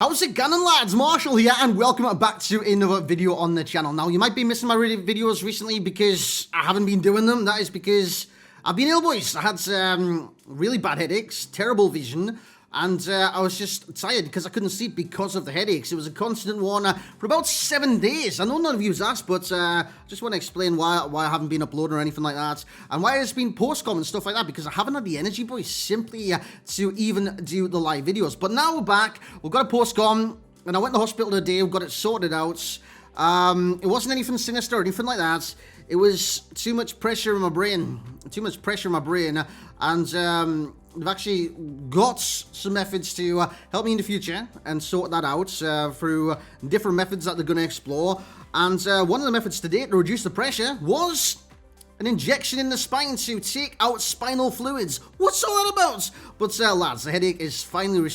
How's it going, lads? Marshall here, and welcome back to another video on the channel. Now, you might be missing my videos recently because I haven't been doing them. That is because I've been ill, boys. I had really bad headaches, terrible vision, and I was just tired because I couldn't sleep because of the headaches. It was a constant one for about 7 days. I know none of you asked, but I just want to explain why I haven't been uploading or anything like that, and why it's been post-com and stuff like that, because I haven't had the energy, boys, simply to even do the live videos. But now we're back. We've got a post-com, and I went to the hospital today. We've got it sorted out. It wasn't anything sinister or anything like that. It was too much pressure in my brain. And they've actually got some methods to help me in the future and sort that out through different methods that they're going to explore. And one of the methods today to reduce the pressure was an injection in the spine to take out spinal fluids. What's all that about? But lads, the headache is finally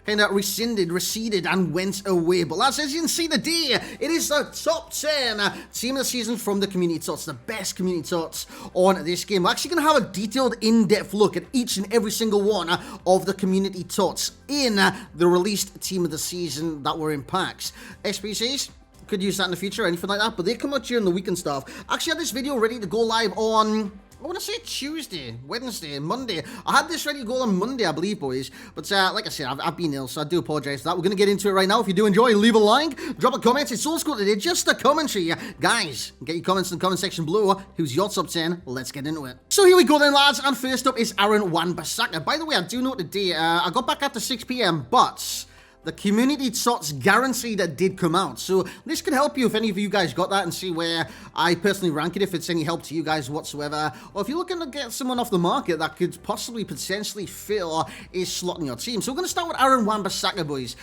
kind of receded and went away. But lads, as you can see today, it is the top 10 team of the season from the community TOTS, the best community TOTS on this game. We're actually going to have a detailed, in-depth look at each and every single one of the community TOTS in the released team of the season that were in packs. SPCs could use that in the future or anything like that, but they come out during the week and stuff. Actually, I had this video ready to go live on, I want to say Tuesday, Wednesday, Monday. I had this ready to go on Monday, I believe, boys. But like I said, I've been ill, so I do apologize for that. We're going to get into it right now. If you do enjoy, leave a like, drop a comment. It's old school today, just a commentary. Guys, get your comments in the comment section below. Who's your top 10? Let's get into it. So here we go then, lads. And first up is Aaron Wan-Bissaka. By the way, I do note today, I got back after 6 p.m, but the community TOTS guarantee that did come out. So this could help you if any of you guys got that and see where I personally rank it, if it's any help to you guys whatsoever. Or if you're looking to get someone off the market that could possibly potentially fill a slot in your team. So we're going to start with Aaron Wan-Bissaka, boys.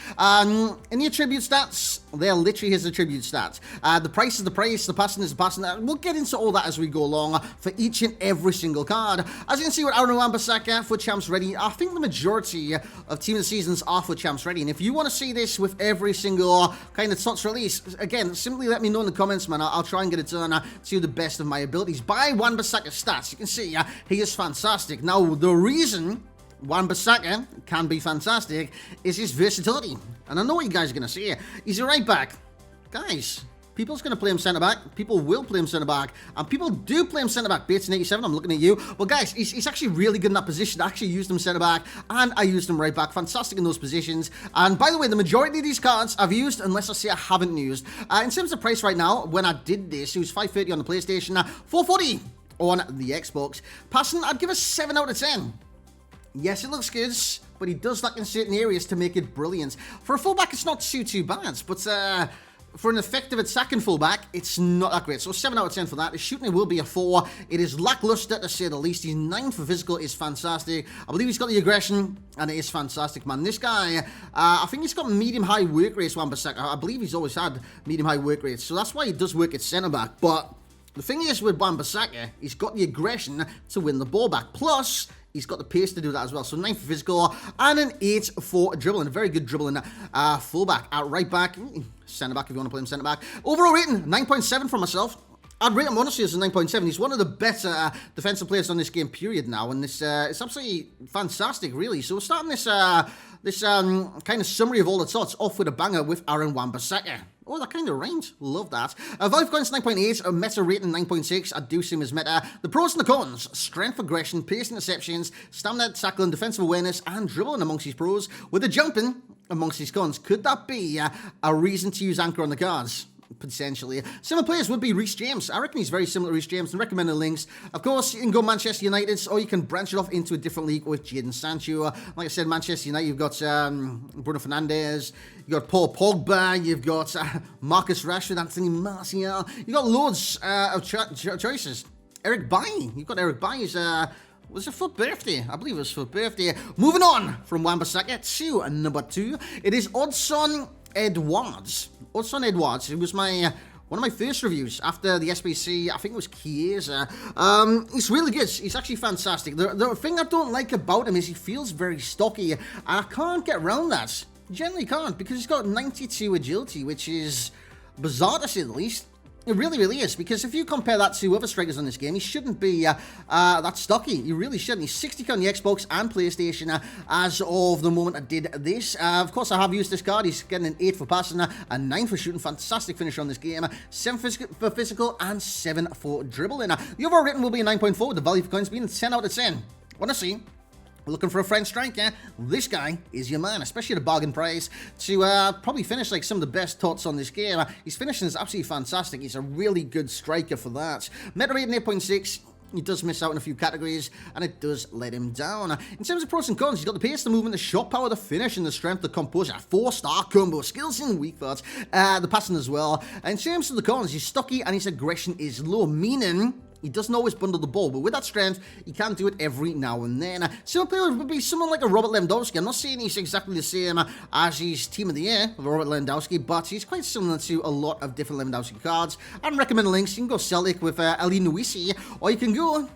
In the attribute stats, they're literally his attribute stats. The price is the price, the passing is the passing. We'll get into all that as we go along for each and every single card. As you can see with Aaron Wan-Bissaka, for champs ready, I think the majority of team of the seasons are for champs ready. And if you want to see this with every single kind of TOTS release, again, simply let me know in the comments, man. I'll try and get it done to the best of my abilities. By Wan-Bissaka's stats, you can see he is fantastic. Now, the reason Wan-Bissaka can be fantastic is his versatility. And I know what you guys are going to say. He's a right back. Guys, people's going to play him centre-back. People will play him centre-back. And people do play him centre-back. Bates87, I'm looking at you. Well, guys, he's actually really good in that position. I actually used him centre-back, and I used him right-back. Fantastic in those positions. And by the way, the majority of these cards I've used, unless I say I haven't used. In terms of price right now, when I did this, it was $5.30 on the PlayStation, $4.40 on the Xbox. Passing, I'd give a 7 out of 10. Yes, it looks good, but he does lack in certain areas to make it brilliant. For a fullback, it's not too bad, but for an effective attacking fullback, it's not that great. So 7 out of 10 for that. His shooting will be a 4. It is lackluster, to say the least. He's 9 for physical, is fantastic. I believe he's got the aggression, and it is fantastic, man. This guy, I think he's got medium-high work rates, Wan-Bissaka. I believe he's always had medium-high work rates, so that's why he does work at centre-back. But the thing is with Wan-Bissaka, he's got the aggression to win the ball back. Plus, he's got the pace to do that as well. So 9 for physical and an 8 for dribbling. A very good dribbling fullback. At right back, centre-back if you want to play him centre-back. Overall rating, 9.7 for myself. I'd rate him honestly as a 9.7. He's one of the better defensive players on this game, period, now. And this it's absolutely fantastic, really. So we're starting this kind of summary of all the TOTS off with a banger with Aaron Wan-Bissaka. Oh, that kind of rhymed. Love that. Value points 9.8, a meta rating 9.6. I do see him as meta. The pros and the cons: strength, aggression, pace, interceptions, stamina, tackling, defensive awareness, and dribbling amongst his pros, with the jumping amongst his cons. Could that be a reason to use Anchor on the cards? Potentially. Similar players would be Reece James. I reckon he's very similar to Reece James, and recommend the links. Of course, you can go Manchester United, or you can branch it off into a different league with Jadon Sancho. Like I said, Manchester United, you've got Bruno Fernandes, you've got Paul Pogba, you've got Marcus Rashford, Anthony Martial. You've got loads of choices. Eric Bailly. You've got Eric Bailly's was it for birthday? I believe it was for birthday. Moving on from Wan-Bissaka to number 2. It is Goldson Edwards. Goldson Edwards. It was one of my first reviews after the SBC. I think it was Chiesa. He's really good. He's actually fantastic. The thing I don't like about him is he feels very stocky, and I can't get around that. Generally can't, because he's got 92 agility, which is bizarre to say the least. It really, really is, because if you compare that to other strikers on this game, he shouldn't be that stocky. He really shouldn't. He's 60k on the Xbox and PlayStation as of the moment I did this. Of course, I have used this card. He's getting an 8 for passing, a 9 for shooting. Fantastic finisher on this game. 7 for physical and 7 for dribbling. The overall rating will be a 9.4, with the value for coins being 10 out of 10. Honestly, looking for a French striker, this guy is your man, especially at a bargain price, to probably finish like some of the best TOTS on this game. His finishing is absolutely fantastic. He's a really good striker for that. Meta rating 8.6. He does miss out in a few categories, and it does let him down. In terms of pros and cons, he's got the pace, the movement, the shot power, the finish, and the strength, the composure. 4-star combo. Skills in weak spots. The passing as well. In terms of the cons, he's stocky, and his aggression is low, meaning he doesn't always bundle the ball, but with that strength, he can do it every now and then. Similar player would be someone like a Robert Lewandowski. I'm not saying he's exactly the same as his team of the year, Robert Lewandowski, but he's quite similar to a lot of different Lewandowski cards. I'd recommend links. You can go Celtic with Ali Nuisi, or you can go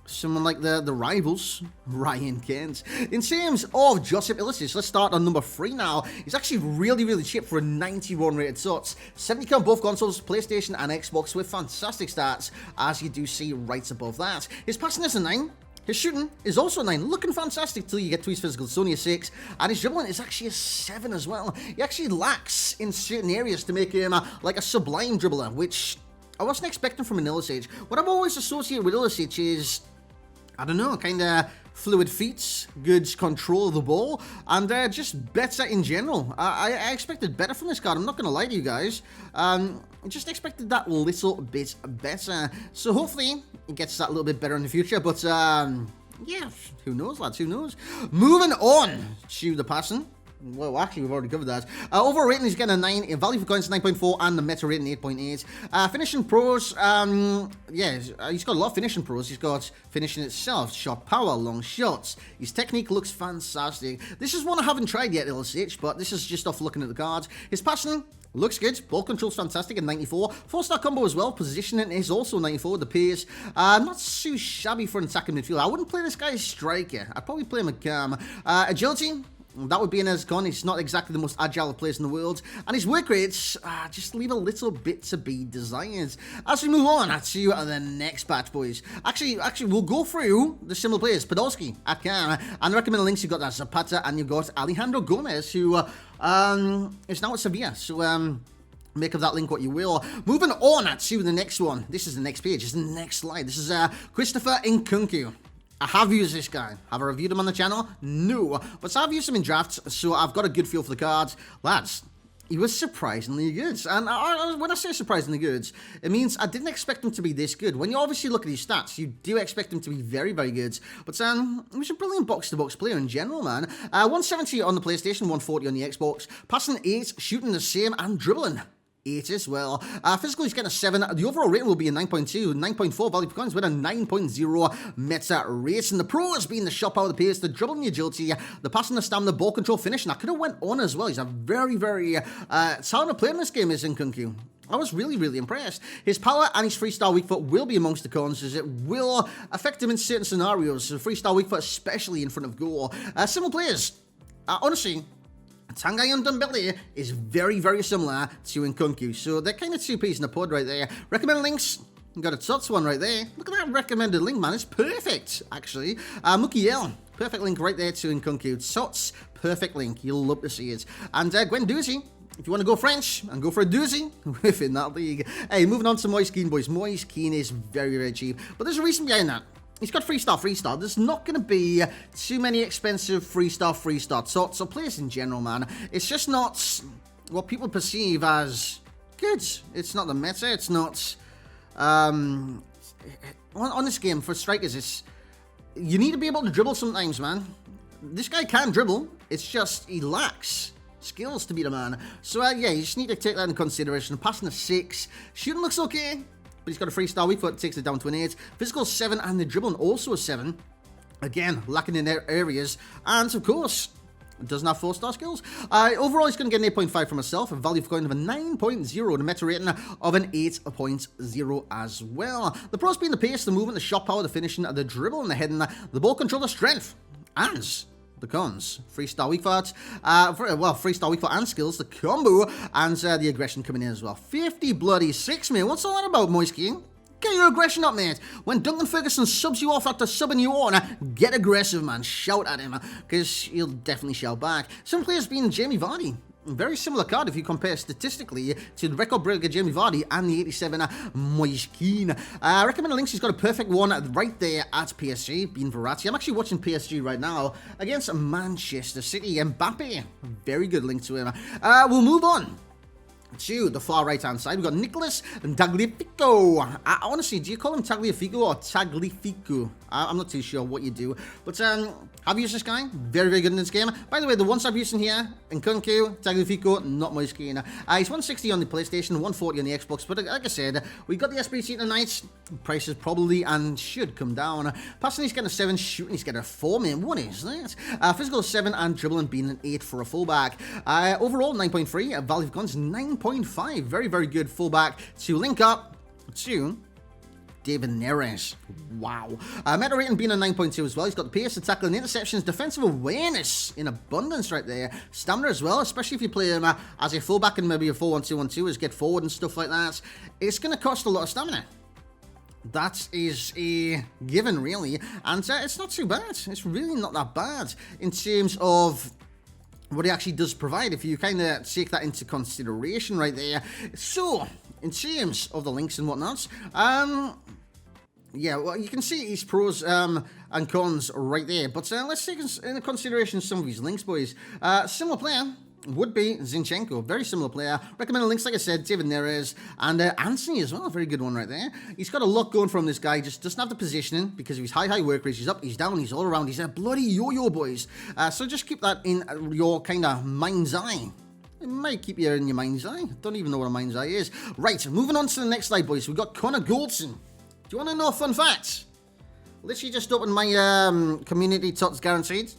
someone like the rivals, Ryan Kent. In terms of Josip Ilicic, let's start on number 3 now. He's actually really, really cheap for a 91 rated TOTS. 70k on both consoles, PlayStation and Xbox, with fantastic stats, as you do see right above that. His passing is a 9. His shooting is also a 9, looking fantastic till you get to his physical. It's only a 6, and his dribbling is actually a 7 as well. He actually lacks in certain areas to make him like a sublime dribbler, which I wasn't expecting from an Ilicic. What I've always associated with Ilicic is, I don't know, kind of fluid feet, good control of the ball, and just better in general. I expected better from this card, I'm not going to lie to you guys. I just expected that little bit better. So hopefully it gets that little bit better in the future, but yeah, who knows, lads, who knows. Moving on to the passing. Well, actually, we've already covered that. Overall rating, he's getting a 9. Value for coins, 9.4. And the meta rating, 8.8. Finishing pros, yeah, he's got a lot of finishing pros. He's got finishing itself, shot power, long shots. His technique looks fantastic. This is one I haven't tried yet, Ilicic, but this is just off looking at the cards. His passing looks good. Ball control's fantastic at 94. 4-star combo as well. Positioning is also 94. The pace, not too shabby for an attacking midfielder. I wouldn't play this guy as striker. I'd probably play him at cam. Agility, that would be in his con. He's not exactly the most agile players in the world. And his work rates just leave a little bit to be desired. As we move on to the next batch, boys. Actually, we'll go through the similar players. Podolski, Akan, and the recommended links. You've got that Zapata, and you've got Alejandro Gomez, who is now at Sevilla. So, make of that link what you will. Moving on to the next one. This is the next page. This is the next slide. This is Christopher Nkunku. I have used this guy. Have I reviewed him on the channel? No. But I've used him in drafts, so I've got a good feel for the cards. Lads, he was surprisingly good. And when I say surprisingly good, it means I didn't expect him to be this good. When you obviously look at his stats, you do expect him to be very, very good. But he was a brilliant box-to-box player in general, man. 170 on the PlayStation, 140 on the Xbox. Passing 8, shooting the same, and dribbling 8 as well. Physical, he's getting a 7. The overall rating will be a 9.2, 9.4 value for coins with a 9.0 meta rating. The pros being the shot power, the pace, the dribbling, the agility, the passing, the stamina, the ball control, finish, and I could have went on as well. He's a very, very talented player in this game, is Nkunku. I was really, really impressed. His power and his 3-star weak foot will be amongst the cons, as it will affect him in certain scenarios. So 3-star weak foot, especially in front of goal. Similar players. Honestly, Tanguy and Ndombele is very, very similar to Nkunku. So they're kind of two peas in a pod right there. Recommended links. Got a TOTS one right there. Look at that recommended link, man. It's perfect, actually. Mukiel. Perfect link right there to Nkunku. TOTS. Perfect link. You'll love to see it. And Gwen Doozy. If you want to go French and go for a doozy within that league. Hey, moving on to Moise Keane, boys. Moise Keane is very, very cheap. But there's a reason behind that. He's got 3-star. There's not going to be too many expensive 3-star TOTS or players in general, man. It's just not what people perceive as good. It's not the meta. It's not... on this game, for strikers, you need to be able to dribble sometimes, man. This guy can dribble. It's just he lacks skills to be the man. So, yeah, you just need to take that into consideration. Passing a 6. Shooting looks okay. But he's got a 3-star weak foot, takes it down to an 8. Physical 7, and the dribbling also a 7. Again, lacking in their areas. And, of course, doesn't have 4-star skills. Overall, he's going to get an 8.5 from himself. A value for coin of a 9.0. And a meta rating of an 8.0 as well. The pros being the pace, the movement, the shot power, the finishing, the dribble, and the heading, the ball control, the strength. And the cons. 3-star weak foot, well, 3-star weak foot and skills, the combo, and the aggression coming in as well. 50 bloody 6, mate. What's all that about, Moisky? Get your aggression up, mate. When Duncan Ferguson subs you off after subbing you on, get aggressive, man. Shout at him, because he'll definitely shout back. Some players being Jamie Vardy. Very similar card if you compare statistically to the record breaker Jamie Vardy and the 87 Moise Kean. Recommend links. He's got a perfect one right there at PSG, being Verratti. I'm actually watching PSG right now against Manchester City. Mbappe, very good link to him. We'll move on to the far right hand side. We've got Nicholas Tagliafico. Honestly, do you call him Tagliafico or Tagliafico? I'm not too sure what you do, but I've used this guy. Very, very good in this game. By the way, the ones I've used in here, Nkunku, Tagliafico, not Moise Kean. He's 160 on the PlayStation, 140 on the Xbox, but like I said, we got the SBC tonight. Prices probably and should come down. Passing, he's getting a 7, shooting, he's getting a 4, man. What is that? Physical 7 and dribbling being an 8 for a fullback. Overall, 9.3. Value of guns, 9.5. Very, very good fullback to link up to David Neres. Wow. Meta rating being a 9.2 as well. He's got the pace, the tackling, interceptions, defensive awareness in abundance right there. Stamina as well, especially if you play him as a fullback and maybe a 4-1-2-1-2 is get forward and stuff like that. It's going to cost a lot of stamina. That is a given, really. And it's not too bad. It's really not that bad in terms of what he actually does provide, if you kind of take that into consideration right there. So, in terms of the links and whatnot, yeah, well, you can see his pros and cons right there. But let's take into consideration some of his links, boys. Similar player would be Zinchenko. Very similar player. Recommended links, like I said, David Neres and Anthony as well. Very good one right there. He's got a lot going from this guy. Just doesn't have the positioning because of his high work rate. He's up, he's down, he's all around. He's a bloody yo-yo, boys. So just keep that in your kind of mind's eye. It might keep you in your mind's eye. Don't even know what a mind's eye is. Right, moving on to the next slide, boys. We've got Connor Goldson. Do you want to know a fun fact? Literally just opened my community TOTS guaranteed.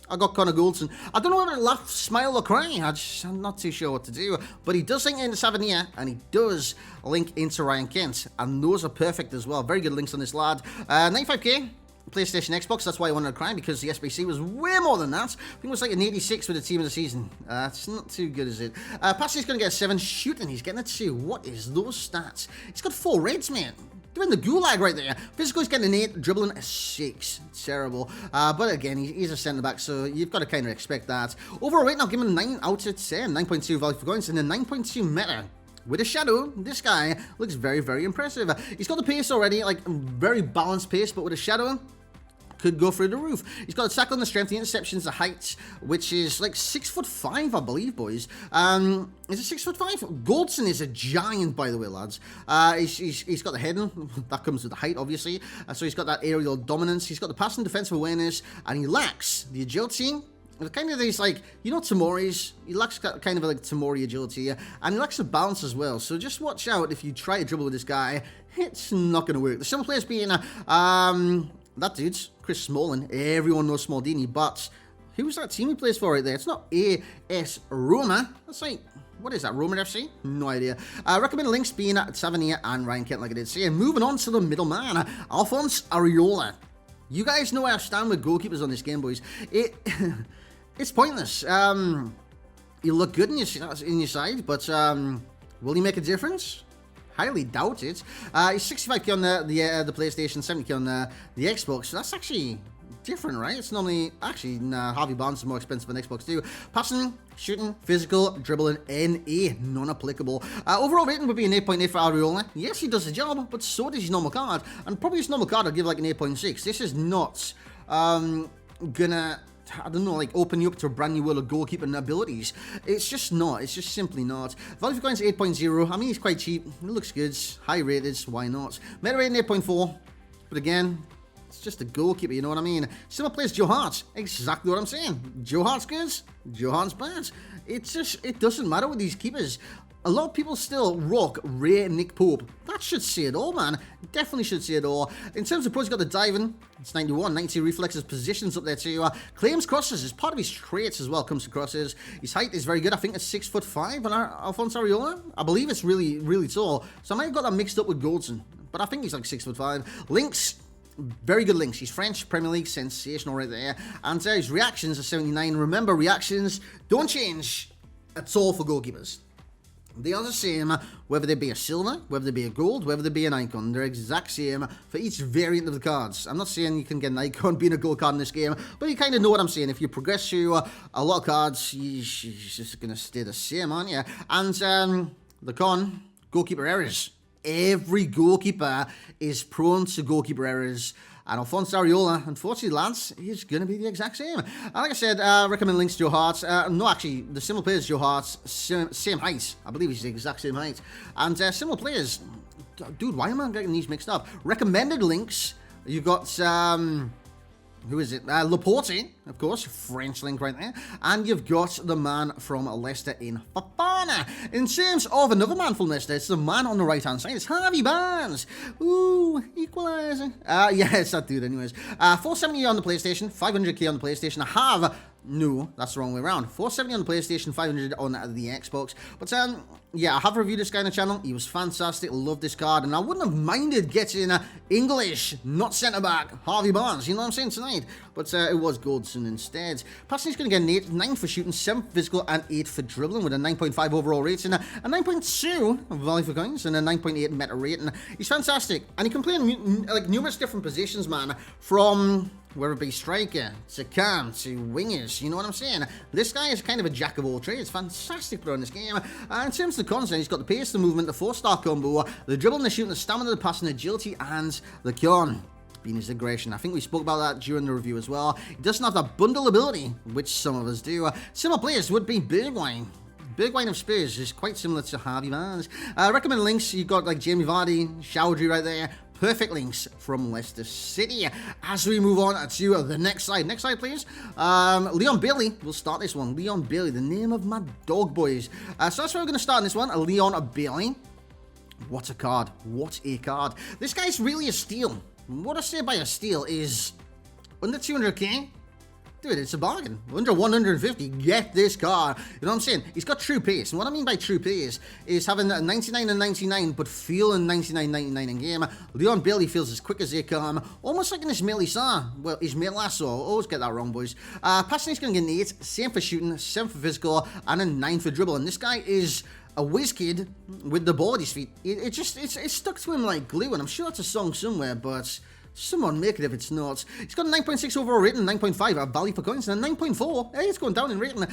I got Connor Goldson. I don't know whether to laugh, smile, or cry. I'm not too sure what to do. But he does link into Savania, and he does link into Ryan Kent. And those are perfect as well. Very good links on this lad. 95k, PlayStation, Xbox. That's why I wanted to cry, because the SBC was way more than that. I think it was like an 86 with the team of the season. It's not too good, is it? Passing, he's going to get a 7. Shooting, he's getting a 2. What is those stats? He's got 4 reds, man. Doing the gulag right there. Physical, he's getting an 8. Dribbling, a 6. Terrible. But again, he's a centre-back, so you've got to kind of expect that. Overall rate, I'll give him a 9 out of 10. 9.2 value for coins and a 9.2 meta. With a shadow, this guy looks very, very impressive. He's got the pace already, like very balanced pace, but with a shadow, could go through the roof. He's got the tackle and the strength, the interceptions, the height, which is like 6'5", I believe, boys. Is it 6'5"? Goldson is a giant, by the way, lads. He's got the heading. That comes with the height, obviously. So he's got that aerial dominance. He's got the passing defensive awareness, and he lacks the agility. Kind of these, like, you know, Tomori's. He lacks kind of like Tomori agility, and he lacks the balance as well. So just watch out if you try to dribble with this guy. It's not going to work. The simple players being that dude's Chris Smalling. Everyone knows Smaldini, but who's that team he plays for right there? It's not AS Roma. That's like, what is that, Roma FC? No idea. Recommend links being Savania and Ryan Kent, like I did say. Moving on to the middleman, Alphonse Areola. You guys know where I stand with goalkeepers on this game, boys. It's pointless. You look good in your side, but will he make a difference? Highly doubt it. He's 65k on the PlayStation, 70k on the Xbox. So that's actually different, right? It's normally, actually, Harvey Barnes is more expensive than Xbox too. Passing, shooting, physical, dribbling, NA, non-applicable. Overall rating would be an 8.8 for Areola. Yes, he does the job, but so does his normal card. And probably his normal card I'd give like an 8.6. This is not gonna, I don't know, like open you up to a brand new world of goalkeeping abilities. It's just not. It's just simply not. Value for coins 8.0. I mean, he's quite cheap. It looks good. High rated. Why not? Meta rating 8.4. But again, it's just a goalkeeper, you know what I mean? Similar plays Joe Hart. Exactly what I'm saying. Joe Hart's good. Joe Hart's bad. It doesn't matter with these keepers. A lot of people still rock Ray Nick Pope. That should say it all, man. Definitely should say it all. In terms of pros, you've got the diving. It's 91. 90 reflexes, positions up there too. Claims crosses is part of his traits as well. Comes to crosses. His height is very good. I think it's 6'5" on Alphonse Areola. I believe it's really, really tall. So I might have got that mixed up with Goldson. But I think he's like 6'5". Links. very good links. He's French Premier League, sensational right there. And his reactions are 79. Remember, reactions don't change at all for goalkeepers. They are the same, whether they be a silver, whether they be a gold, whether they be an icon. They're exact same for each variant of the cards. I'm not saying you can get an icon being a gold card in this game, but you kind of know what I'm saying. If you progress through a lot of cards, you're just going to stay the same, aren't you? And the con, goalkeeper errors. Every goalkeeper is prone to goalkeeper errors. And Alphonso Areola, unfortunately, lads, he's going to be the exact same. And like I said, recommend links to Joe Hart. No, actually, the similar players, Joe Hart, same height. I believe he's the exact same height. And similar players. Dude, why am I getting these mixed up? Recommended links. You've got, who is it? Laporte, of course, French link right there. And you've got the man from Leicester in Fofana. In terms of another man from Leicester, it's the man on the right-hand side. It's Harvey Barnes. Ooh, equalizer. Yeah, it's that dude anyways. 470 on the PlayStation, 500k on the PlayStation. I have... No, that's the wrong way around. 470 on the PlayStation, 500 on the Xbox. But yeah, I have reviewed this guy on the channel. He was fantastic. Love this card. And I wouldn't have minded getting English, not centre-back, Harvey Barnes. You know what I'm saying tonight? But it was Goldson instead. Passing is going to get an 8, 9 for shooting, 7 for physical, and 8 for dribbling with a 9.5 overall rating, a 9.2 value for coins, and a 9.8 meta rating. He's fantastic. And he can play in like numerous different positions, man. From... whether it be striker, to cam, to wingers, you know what I'm saying? This guy is kind of a jack of all trades. Fantastic player in this game. In terms of the cons, he's got the pace, the movement, the 4-star combo, the dribbling, the shooting, the stamina, the passing, agility, and the con being his aggression. I think we spoke about that during the review as well. He doesn't have that bundle ability, which some of us do. Similar players would be Bergwijn. Bergwijn of Spurs is quite similar to Harvey Barnes. Recommend links. You've got like Jamie Vardy, Chowdhury right there. Perfect links from Leicester City. As we move on to the next slide. Next slide, please. Leon Bailey. We'll start this one. Leon Bailey, the name of my dog, boys. So that's where we're going to start in this one. Leon Bailey. What a card. What a card. This guy's really a steal. What I say by a steal is under 200k. Dude, it's a bargain. Under 150, get this car. You know what I'm saying? He's got true pace. And what I mean by true pace is having a 99 and 99, but feeling 99, 99 in game. Leon Bailey feels as quick as they come. Almost like an Ismail Issa. Well, Ismail Lasso. Always get that wrong, boys. Passing is going to get an 8. Same for shooting, 7 for physical, and a 9 for dribble. And this guy is a whiz kid with the ball at his feet. It's stuck to him like glue. And I'm sure it's a song somewhere, but... someone make it if it's not. He's got a 9.6 overall rating, 9.5 value for coins, and a 9.4. Hey, it's going down in rating.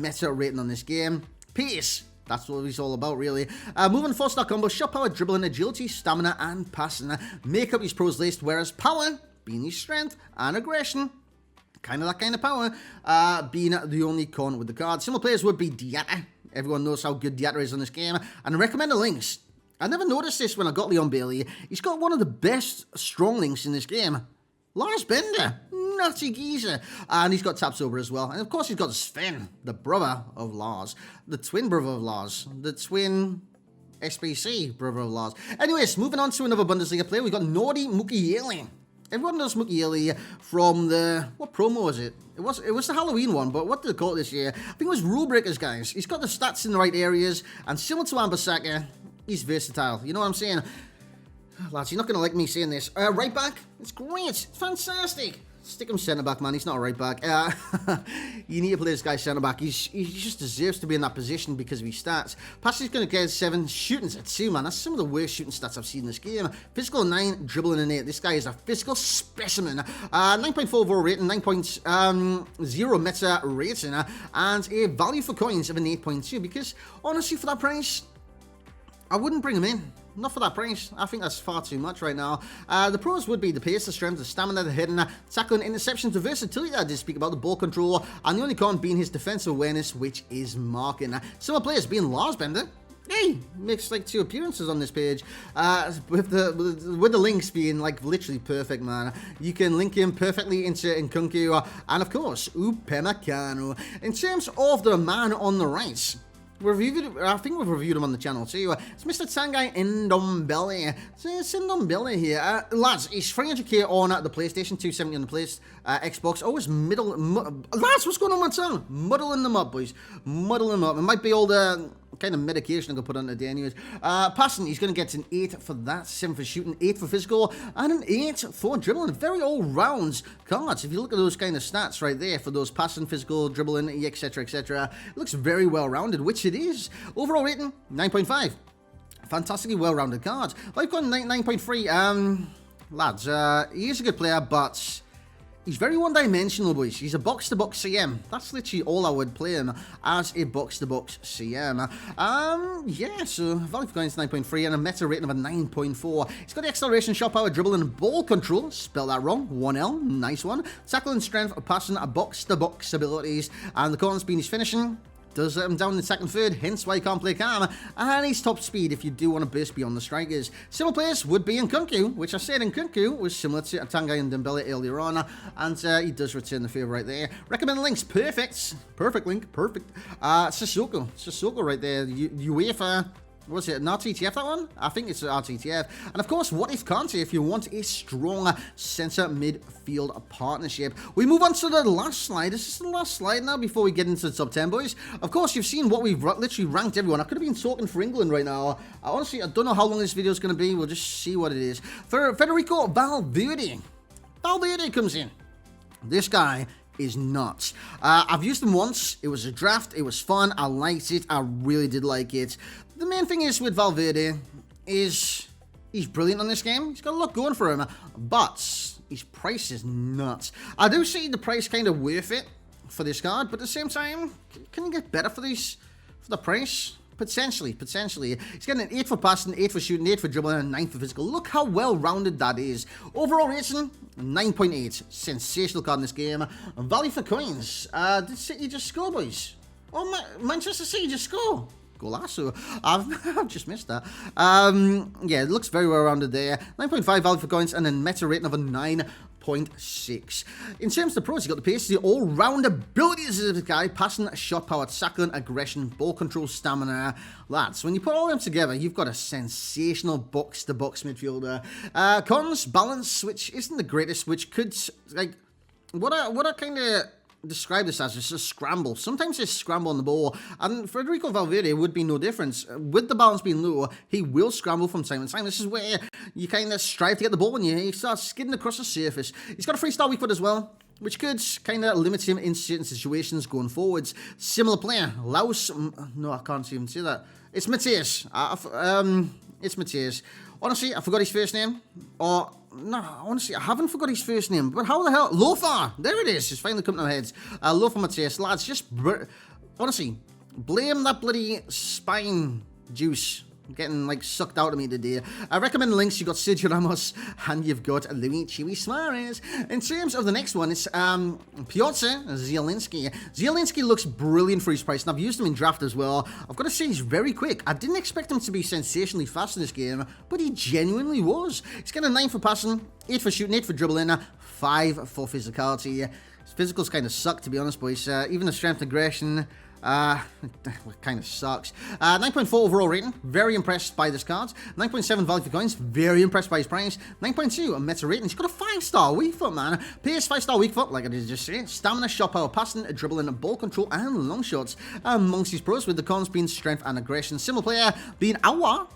Meta rating on this game. Pace. That's what it's all about, really. Moving 4-star combo, shot power, dribbling, agility, stamina, and passing. Make up his pros list, whereas power, being his strength, and aggression, kind of that kind of power, being the only con with the card. Similar players would be Diatta. Everyone knows how good Diatta is on this game. And I recommend the links. I never noticed this when I got Leon Bailey. He's got one of the best strong links in this game. Lars Bender. Nutty geezer. And he's got Taps over as well. And of course he's got Sven, the brother of Lars. The twin brother of Lars. The twin SBC brother of Lars. Anyways, moving on to another Bundesliga player. We've got Nordi Mukiele. Everyone knows Mukiele from the... what promo was it? It was the Halloween one, but what did they call it this year? I think it was Rule Breakers, guys. He's got the stats in the right areas. And similar to Ambasaka, he's versatile. You know what I'm saying? Lads, you're not going to like me saying this. Right back? It's great. It's fantastic. Stick him centre-back, man. He's not a right back. You need to play this guy centre-back. He just deserves to be in that position because of his stats. Passing is going to get 7. Shooting's a 2, man. That's some of the worst shooting stats I've seen in this game. Physical 9, dribbling an 8. This guy is a physical specimen. 9.4 overall rating, 9.0 meta rating, and a value for coins of an 8.2. Because, honestly, for that price, I wouldn't bring him in. Not for that price. I think that's far too much right now. The pros would be the pace, the strength, the stamina, the hitting, tackling, interceptions, the versatility that I did speak about, the ball control, and the only con being his defensive awareness, which is marking. Similar players being Lars Bender. Hey, makes like 2 appearances on this page. With the links being like literally perfect, man. You can link him perfectly into Nkunku, and of course, Upamecano. In terms of the man on the right, I think we've reviewed him on the channel too. It's Mr. Tanguy Ndombele. It's Ndombele here. Lads, he's 300k on the PlayStation, 270 on the Xbox. Always lads, what's going on with my tongue? Muddling them up, boys. Muddling them up. It might be all the kind of medication I'm going to put on today anyways. Passing, he's going to get an 8 for that, 7 for shooting, 8 for physical, and an 8 for dribbling. Very all-round cards. If you look at those kind of stats right there for those passing, physical, dribbling, etc., etc., it looks very well-rounded, which it is. Overall rating, 9.5. Fantastically well-rounded card. I've got 9.3. Lads, he is a good player, but he's very one-dimensional, boys. He's a box-to-box CM. That's literally all I would play him as a box-to-box CM. Yeah, so value for coins 9.3 and a meta rating of a 9.4. He's got the acceleration, shot power, dribbling, and ball control. Spell that wrong. 1L. Nice one. Tackling, strength, passing, box-to-box abilities. And the corners being his finishing. Does let him down in the second third, hence why he can't play calm. And he's top speed if you do want to burst beyond the strikers. Similar players would be Nkunku, which I said Nkunku was similar to Tanguy and Dembele earlier on. And he does return the favour right there. Recommended links, perfect. Perfect link, perfect. Sissoko right there. UEFA. Was it an RTTF, that one? I think it's an RTTF. And of course, what if Kante if you want a strong centre midfield partnership? We move on to the last slide. This is the last slide now before we get into the top 10, boys. Of course, you've seen what we've literally ranked everyone. I could have been talking for England right now. Honestly, I don't know how long this video is going to be. We'll just see what it is. For Federico Valverde. Valverde comes in. This guy is nuts. I've used him once. It was a draft. It was fun. I liked it. I really did like it. The main thing is with Valverde is he's brilliant on this game. He's got a lot going for him, but his price is nuts. I do see the price kind of worth it for this card, but at the same time, can you get better for the price? Potentially. He's getting an 8 for passing, 8 for shooting, 8 for dribbling, and 9 for physical. Look how well-rounded that is. Overall rating, 9.8. Sensational card in this game. Value for coins. Did City just score, boys? Oh, Manchester City just score. Golasso. I've just missed that. Yeah, it looks very well-rounded there. 9.5 value for coins, and then meta rating of a 9.6. In terms of the pros, you got the pace, the all-round abilities of the guy, passing, shot power, tackling, aggression, ball control, stamina. Lads, when you put all of them together, you've got a sensational box-to-box midfielder. Cons, balance, which isn't the greatest, which could, like, what I kind of describe this as just a scramble. Sometimes it's scramble on the ball, and Federico Valverde would be no difference. With the balance being low, he will scramble from time to time. This is where you kind of strive to get the ball when he starts skidding across the surface. He's got a 3-star weak foot as well, which could kind of limit him in certain situations going forwards. Similar player, Laos. No, I can't even say that. It's Matthias. It's Matthias. Honestly, I forgot his first name. Or no, honestly, I haven't forgot his first name. But how the hell? Lothar! There it is. It's finally come to my head. Lothar Matthias. Lads, just honestly, blame that bloody spine juice getting like sucked out of me today. I recommend links. You've got Sergio Ramos and you've got Luis Suarez. In terms of the next one, it's Piotr Zielinski. Zielinski looks brilliant for his price, and I've used him in draft as well. I've got to say, he's very quick. I didn't expect him to be sensationally fast in this game, but he genuinely was. He's got a 9 for passing, 8 for shooting, 8 for dribbling, 5 for physicality. His physicals kind of suck, to be honest, boys. Even the strength and aggression, it kind of sucks. 9.4 overall rating. Very impressed by this card. 9.7 value for coins. Very impressed by his price. 9.2 a meta rating. He's got a 5-star weak foot, man. Pace 5-star weak foot, like I did just say. Stamina, shot power, passing, dribbling, ball control, and long shots. Amongst his pros, with the cons being strength and aggression. Similar player being Awa.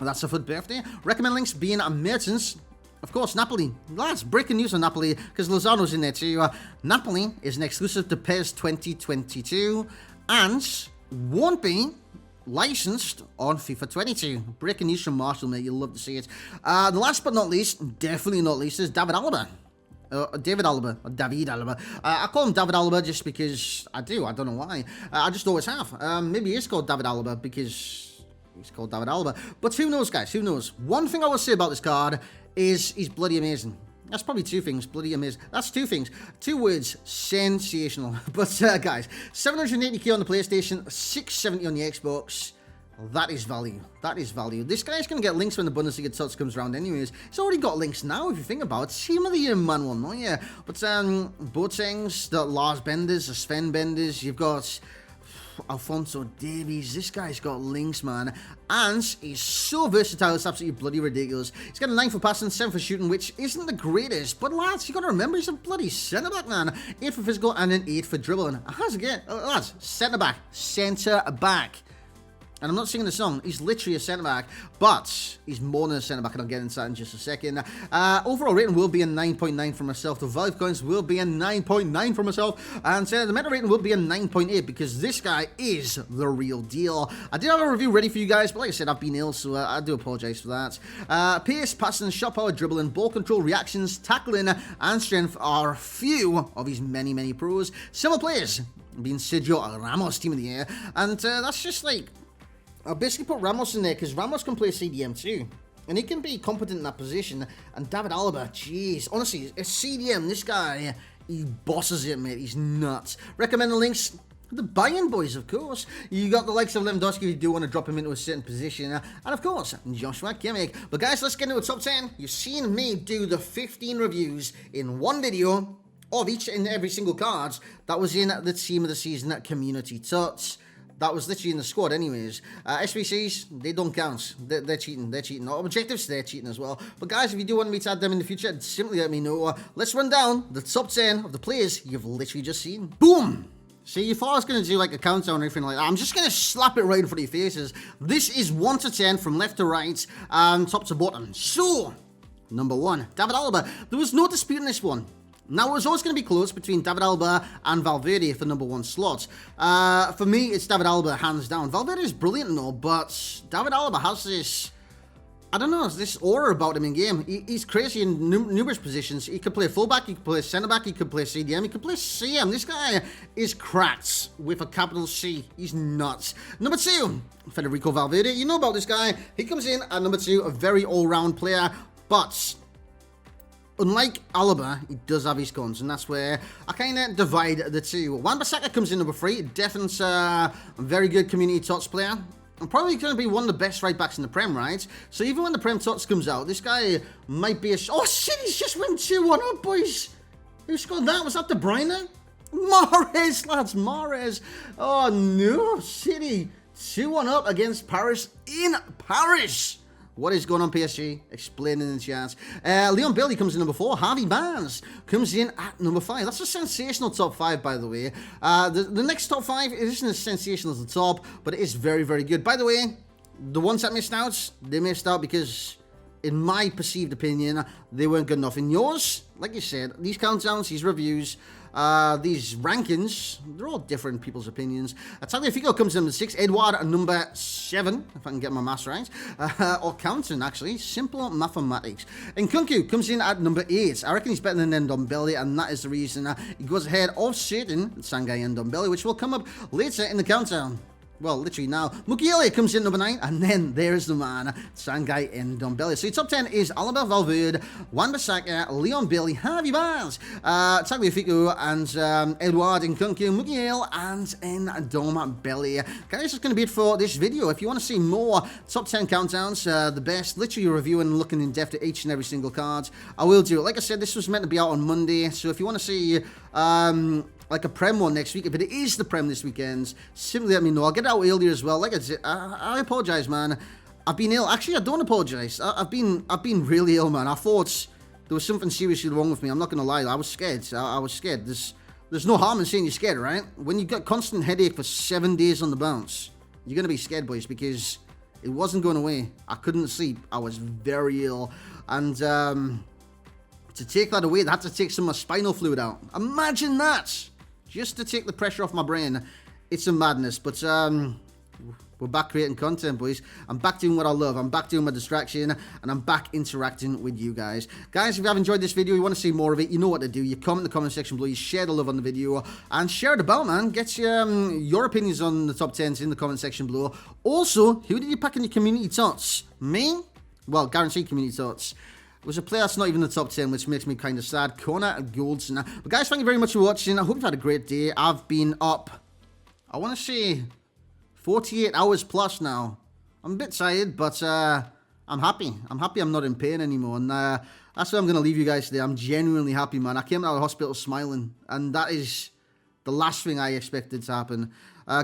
That's a foot birthday. Recommend links being Mertens. Of course, Napoli. Lads, breaking news on Napoli, because Lozano's in there too. Napoli is an exclusive to PES 2022 and won't be licensed on FIFA 22. Breaking news from Marshall, mate. You'll love to see it. The last but not least, definitely not least, is David Alaba. David Alaba. I call him David Alaba just because I do. I don't know why. I just always have. Maybe he's called David Alaba because he's called David Alaba. But who knows, guys? Who knows? One thing I will say about this card is he's bloody amazing. That's probably 2 things. Bloody amazing. That's 2 things. 2 words. Sensational. But, guys, 780k on the PlayStation, 670 on the Xbox. That is value. That is value. This guy's going to get links when the Bundesliga TOTS comes around anyways. He's already got links now, if you think about it. Team of the Year, man, one more, yeah. But, Boatengs, the Lars Benders, the Sven Benders, you've got Alphonso Davies. This guy's got links, man, and he's so versatile, it's absolutely bloody ridiculous. He's got a 9 for passing, 7 for shooting, which isn't the greatest, but lads, you gotta remember, he's a bloody centre-back, man. 8 for physical and an 8 for dribbling. How's it get? Lads, centre-back. And I'm not singing the song. He's literally a centre-back, but he's more than a centre-back, and I'll get into that in just a second. Overall rating will be a 9.9 for myself. The value coins will be a 9.9 for myself. And the meta rating will be a 9.8 because this guy is the real deal. I did have a review ready for you guys, but like I said, I've been ill, so I do apologise for that. Pace, passing, shot power, dribbling, ball control, reactions, tackling, and strength are a few of his many, many pros. Similar players being Sergio Ramos, team of the year. And that's just like... I basically put Ramos in there because Ramos can play CDM too. And he can be competent in that position. And David Alaba, jeez. Honestly, it's CDM. This guy, he bosses it, mate. He's nuts. Recommend the links. The Bayern boys, of course. You got the likes of Lewandowski if you do want to drop him into a certain position. And of course, Joshua Kimmich. But guys, let's get into a top 10. You've seen me do the 15 reviews in one video of each and every single card that was in the Team of the Season Community TOTS. That was literally in the squad anyways. SBCs, they don't count. They're cheating. They're cheating. Objectives, they're cheating as well. But guys, if you do want me to add them in the future, simply let me know. Let's run down the top 10 of the players you've literally just seen. Boom! See, you thought I was going to do like a countdown or anything like that. I'm just going to slap it right in front of your faces. This is 1 to 10 from left to right and top to bottom. So, number 1, David Alaba. There was no dispute in this one. Now, it was always going to be close between David Alaba and Valverde for number 1 slot. For me, it's David Alaba, hands down. Valverde is brilliant and all, but David Alaba has this, I don't know, this aura about him in game. He's crazy in numerous positions. He could play fullback, he could play centre-back, he could play CDM, he could play CM. This guy is cracked with a capital C. He's nuts. Number 2, Federico Valverde. You know about this guy. He comes in at number 2, a very all-round player, but... unlike Alaba, he does have his cons, and that's where I kind of divide the two. Wan-Bissaka comes in number 3. Definitely a very good community TOTS player. And probably going to be one of the best right-backs in the Prem, right? So even when the Prem TOTS comes out, this guy might be a... oh, shit, he's just went 2-1 up, boys. Who scored that? Was that De Bruyne? Mahrez, lads, Mahrez. Oh, no, City. 2-1 up against Paris in Paris. What is going on, PSG? Explain in the chat. Leon Bailey comes in number 4. Harvey Barnes comes in at number 5. That's a sensational top 5, by the way. The next top 5, it isn't as sensational as the top, but it is very, very good. By the way, the ones that missed out, they missed out because, in my perceived opinion, they weren't good enough. In yours, like you said, these countdowns, these reviews, these rankings, they're all different people's opinions. Tagliafico comes in number 6, Edouard at number 7, if I can get my maths right, or counting actually, simple mathematics. And Nkunku comes in at number 8. I reckon he's better than Ndombele, and that is the reason he goes ahead of certain Sangai and Ndombele, which will come up later in the countdown. Well, literally now. Mukiele comes in number 9, and then there's the man, Sangai Ndombele. So your top 10 is Alaba, Valverde, Wan-Bissaka, Leon Bailey, Harvey Barnes, Tagliafico, and Edouard Nkunku, Mukiele, and Ndombele. Guys, that's going to be it for this video. If you want to see more top 10 countdowns, the best, literally reviewing and looking in depth at each and every single card, I will do it. Like I said, this was meant to be out on Monday, so if you want to see... like a Prem one next week. If it is the Prem this weekend, simply let me know. I'll get it out earlier as well. Like I said, I apologise, man. I've been ill. Actually, I don't apologise. I've been really ill, man. I thought there was something seriously wrong with me. I'm not going to lie. I was scared. I was scared. There's no harm in saying you're scared, right? When you got constant headache for 7 days on the bounce, you're going to be scared, boys, because it wasn't going away. I couldn't sleep. I was very ill. And to take that away, they had to take some of my spinal fluid out. Imagine that! Just to take the pressure off my brain. It's a madness, but we're back creating content, boys. I'm back doing what I love. I'm back doing my distraction, and I'm back interacting with you guys. Guys, if you have enjoyed this video, you want to see more of it, you know what to do. You comment in the comment section below, you share the love on the video, and share it about, man. Get your opinions on the top 10s in the comment section below. Also, who did you pack in your community TOTS? Me? Well, guaranteed community TOTS. It was a player that's not even in the top 10, which makes me kind of sad. Werner and Goldson. But guys, thank you very much for watching. I hope you've had a great day. I've been up, I want to say, 48 hours plus now. I'm a bit tired, but I'm happy. I'm happy I'm not in pain anymore. And that's why I'm going to leave you guys today. I'm genuinely happy, man. I came out of the hospital smiling. And that is the last thing I expected to happen.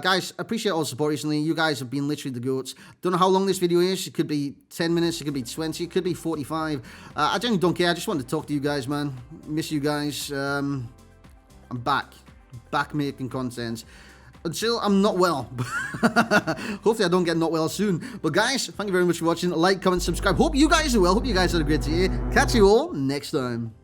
Guys, appreciate all the support recently. You guys have been literally the goats. Don't know how long this video is. It could be 10 minutes. It could be 20. It could be 45. I genuinely don't care. I just wanted to talk to you guys, man. Miss you guys. I'm back. Back making content. until I'm not well. Hopefully I don't get not well soon. But guys, thank you very much for watching. Like, comment, subscribe. Hope you guys are well. Hope you guys had a great day. Catch you all next time.